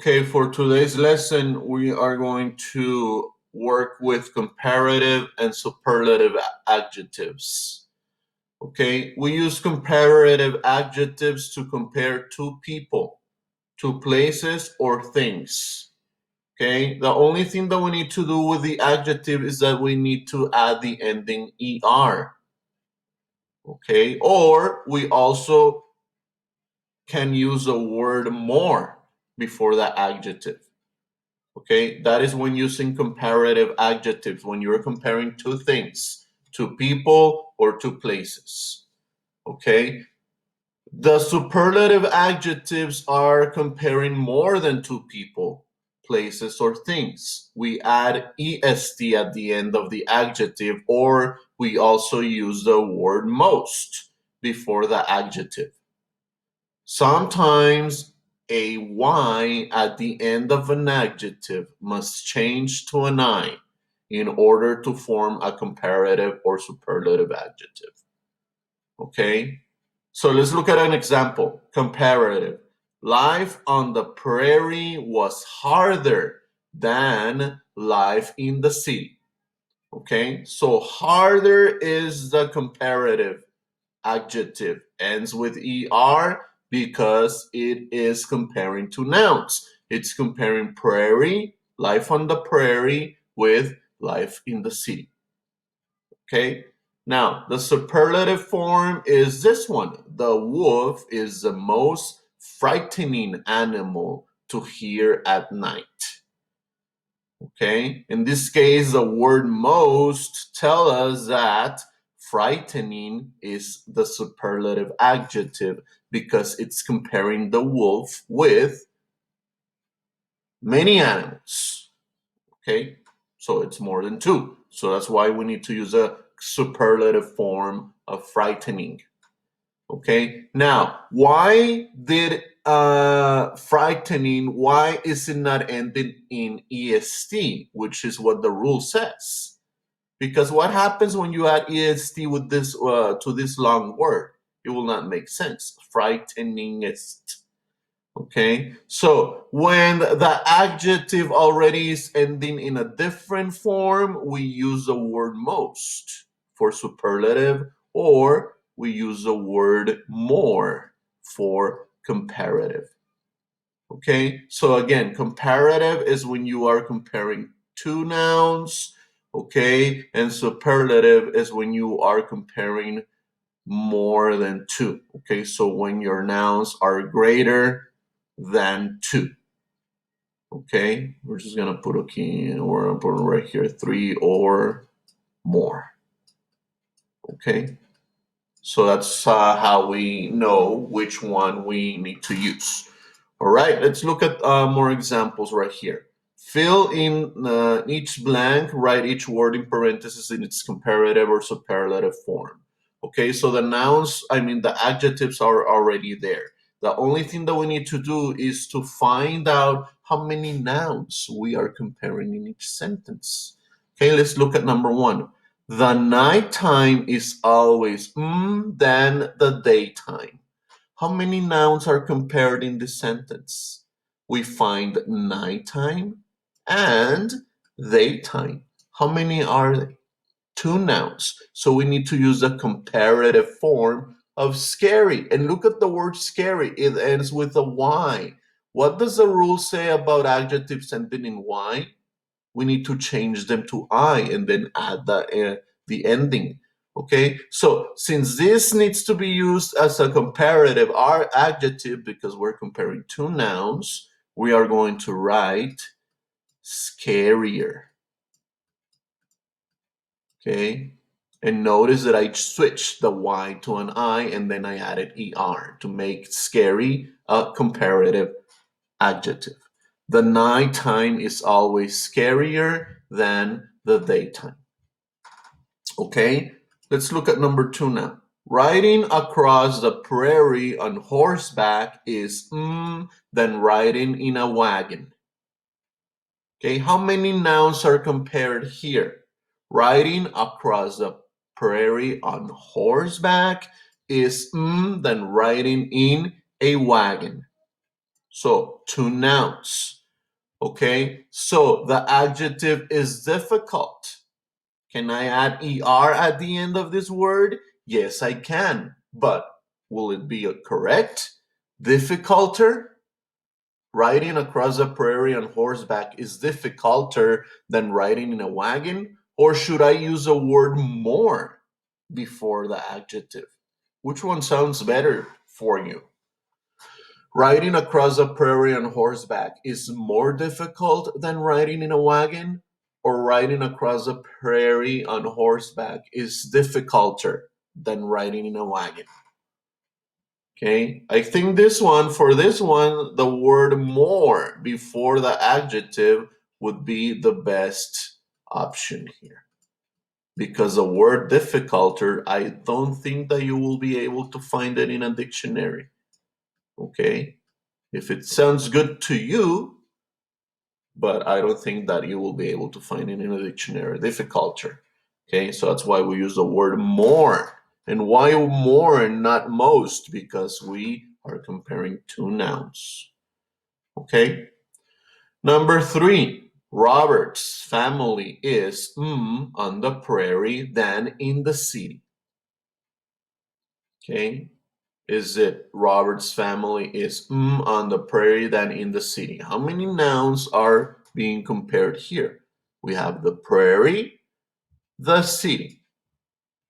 Okay, for today's lesson, we are going to work with comparative and superlative adjectives. Okay, we use comparative adjectives to compare two people, two places, or things. Okay, the only thing that we need to do with the adjective is that we need to add the ending er. Okay, or we also can use a word more before the adjective. Okay, that is when using comparative adjectives, when you're comparing two things, two people or two places. Okay, the superlative adjectives are comparing more than two people, places, or things. We add est at the end of the adjective, or we also use the word most before the adjective. Sometimes a y at the end of an adjective must change to an I in order to form a comparative or superlative adjective. Okay, so let's look at an example. Comparative. Life on the prairie was harder than life in the city. Okay, so harder is the comparative adjective, ends with er because it is comparing two nouns. It's comparing prairie, life on the prairie, with life in the city. Okay, now the superlative form is this one. The wolf is the most frightening animal to hear at night. Okay, in this case, the word most tell us that frightening is the superlative adjective because it's comparing the wolf with many animals. Okay, so it's more than two. So that's why we need to use a superlative form of frightening. Okay, now why did frightening, why is it not ending in est, which is what the rule says? Because what happens when you add est with this to this long word? It will not make sense. Frighteningest. Okay, so when the adjective already is ending in a different form, we use the word most for superlative, or we use the word more for comparative. Okay, so again, comparative is when you are comparing two nouns, okay, and superlative is when you are comparing more than two. Okay, so when your nouns are greater than two. Okay, we're just gonna put a key and we're gonna put it right here, three or more. Okay, so that's how we know which one we need to use. All right, let's look at more examples right here. Fill in each blank, write each word in parentheses in its comparative or superlative form. Okay, so the nouns, the adjectives are already there. The only thing that we need to do is to find out how many nouns we are comparing in each sentence. Okay, let's look at number one. The nighttime is always than the daytime. How many nouns are compared in this sentence? We find nighttime and daytime. How many are they? Two nouns. So we need to use the comparative form of scary. And look at the word scary. It ends with a Y. What does the rule say about adjectives ending in Y? We need to change them to I and then add the ending. Okay, so since this needs to be used as a comparative adjective because we're comparing two nouns, we are going to write scarier. Okay, and notice that I switched the Y to an I and then I added ER to make scary a comparative adjective. The nighttime is always scarier than the daytime. Okay, let's look at number two now. Riding across the prairie on horseback is than riding in a wagon. Okay, how many nouns are compared here? Riding across the prairie on horseback is than riding in a wagon. So 2 nouns. Okay, so the adjective is difficult. Can I add er at the end of this word? Yes, I can. But will it be correct? Difficulter? Riding across a prairie on horseback is difficulter than riding in a wagon? Or should I use a word more before the adjective? Which one sounds better for you? Riding across a prairie on horseback is more difficult than riding in a wagon? Or riding across a prairie on horseback is difficulter than riding in a wagon? Okay, I think for this one, the word more before the adjective would be the best option here. Because the word difficulter, I don't think that you will be able to find it in a dictionary. Okay, if it sounds good to you, but I don't think that you will be able to find it in a dictionary. Difficulter. Okay, so that's why we use the word more. And why more and not most? Because we are comparing 2 nouns. Okay, number 3. Robert's family is on the prairie than in the city. Okay, is it Robert's family is on the prairie than in the city? How many nouns are being compared here? We have the prairie, the city.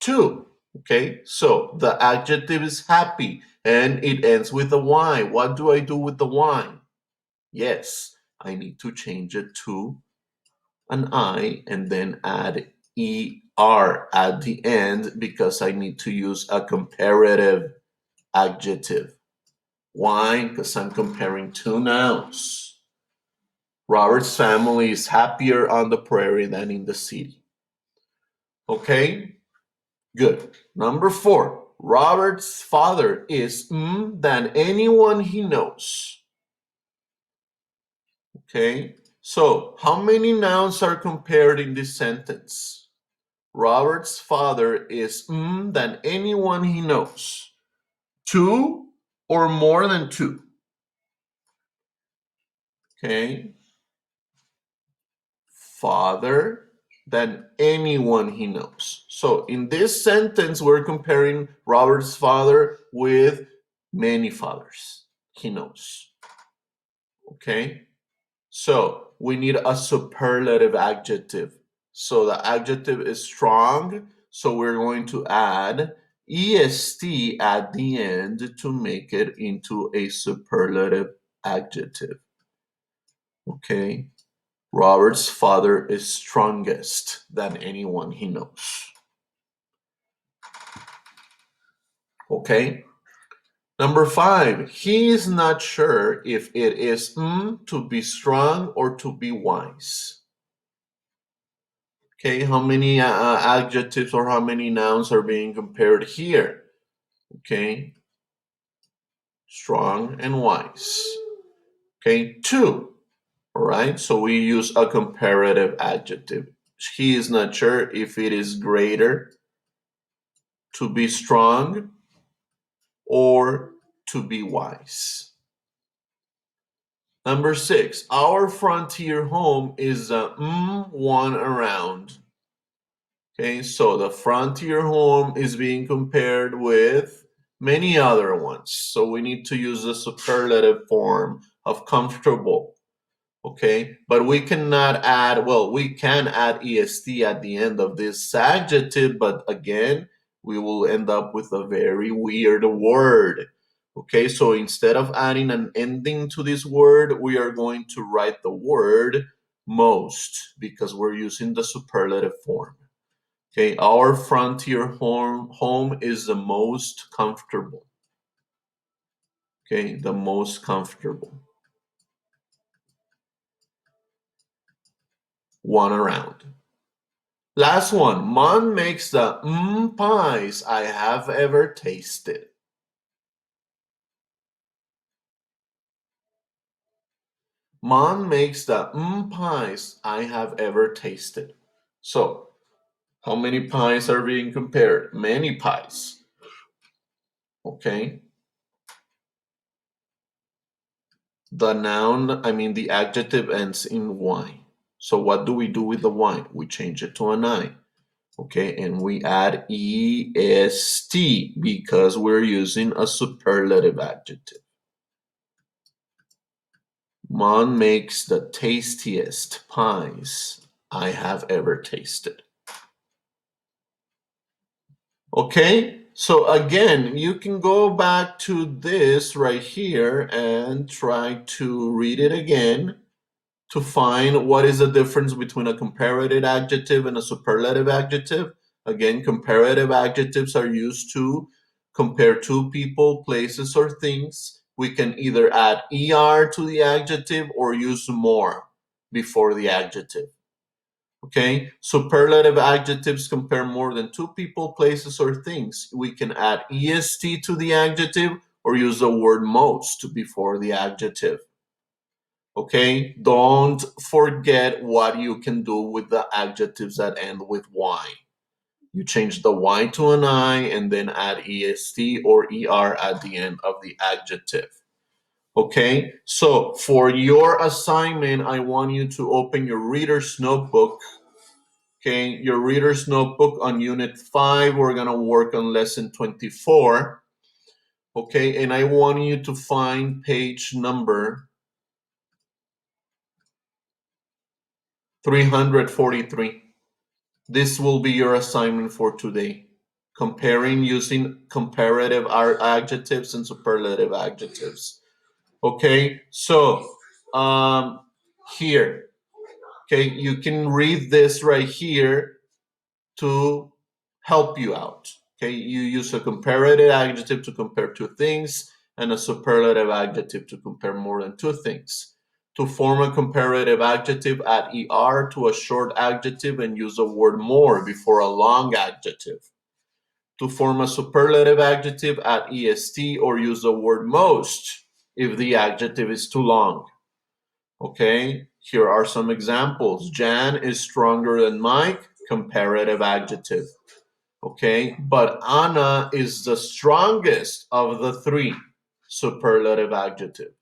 2. Okay, so the adjective is happy and it ends with a Y. What do I do with the Y? Yes, I need to change it to an I and then add ER at the end because I need to use a comparative adjective. Why? Because I'm comparing 2 nouns. Robert's family is happier on the prairie than in the city. Okay, good. Number 4. Robert's father is than anyone he knows. Okay, so how many nouns are compared in this sentence? Robert's father is than anyone he knows. 2 or more than 2? Okay, father than anyone he knows. So in this sentence, we're comparing Robert's father with many fathers he knows. Okay, so we need a superlative adjective. So the adjective is strong, so we're going to add est at the end to make it into a superlative adjective. Okay, Robert's father is strongest than anyone he knows. Okay, number 5, he is not sure if it is to be strong or to be wise. Okay, how many adjectives or how many nouns are being compared here? Okay, strong and wise. Okay, 2. All right, so we use a comparative adjective. He is not sure if it is greater to be strong or to be wise. Number 6, our frontier home is the one around. Okay, so the frontier home is being compared with many other ones. So we need to use the superlative form of comfortable. Okay, but we cannot add, well, we can add est at the end of this adjective, but again, we will end up with a very weird word. Okay, so instead of adding an ending to this word, we are going to write the word most because we're using the superlative form. Okay, our frontier home is the most comfortable. Okay, the most comfortable one around. Last one. Mom makes the pies I have ever tasted. Mom makes the pies I have ever tasted. So, how many pies are being compared? Many pies. Okay. the adjective ends in Y. So what do we do with the Y? We change it to an I. Okay, and we add est because we're using a superlative adjective. Mom makes the tastiest pies I have ever tasted. Okay, so again, you can go back to this right here and try to read it again to find what is the difference between a comparative adjective and a superlative adjective. Again, comparative adjectives are used to compare two people, places, or things. We can either add er to the adjective or use more before the adjective. Okay, superlative adjectives compare more than two people, places, or things. We can add est to the adjective or use the word most before the adjective. Okay, don't forget what you can do with the adjectives that end with Y. You change the Y to an I and then add est or er at the end of the adjective. Okay, so for your assignment, I want you to open your reader's notebook. Okay, your reader's notebook on Unit 5, we're going to work on Lesson 24. Okay, and I want you to find page number 343. This will be your assignment for today. Comparing using comparative adjectives and superlative adjectives. Okay, so here, okay, you can read this right here to help you out. Okay, you use a comparative adjective to compare two things and a superlative adjective to compare more than two things. To form a comparative adjective, add er to a short adjective and use the word more before a long adjective. To form a superlative adjective, add est or use the word most if the adjective is too long. Okay, here are some examples. Jan is stronger than Mike, comparative adjective. Okay, but Anna is the strongest of the three, superlative adjective.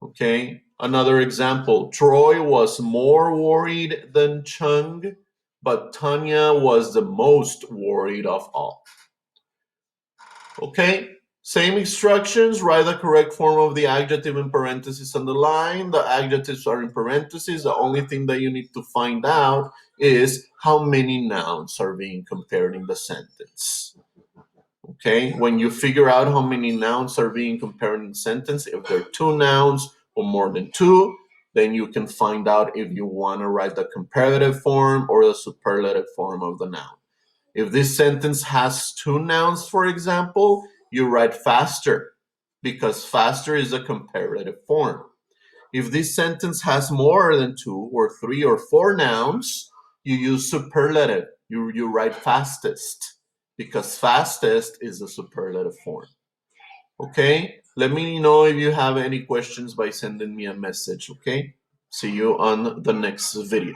Okay, another example. Troy was more worried than Chung, but Tanya was the most worried of all. Okay, same instructions. Write the correct form of the adjective in parentheses on the line. The adjectives are in parentheses. The only thing that you need to find out is how many nouns are being compared in the sentence. Okay, when you figure out how many nouns are being compared in the sentence, if there are two nouns or more than two, then you can find out if you want to write the comparative form or the superlative form of the noun. If this sentence has two nouns, for example, you write faster because faster is a comparative form. If this sentence has more than two or three or four nouns, you use superlative. You write fastest because fastest is a superlative form. Okay? Let me know if you have any questions by sending me a message, okay? See you on the next video.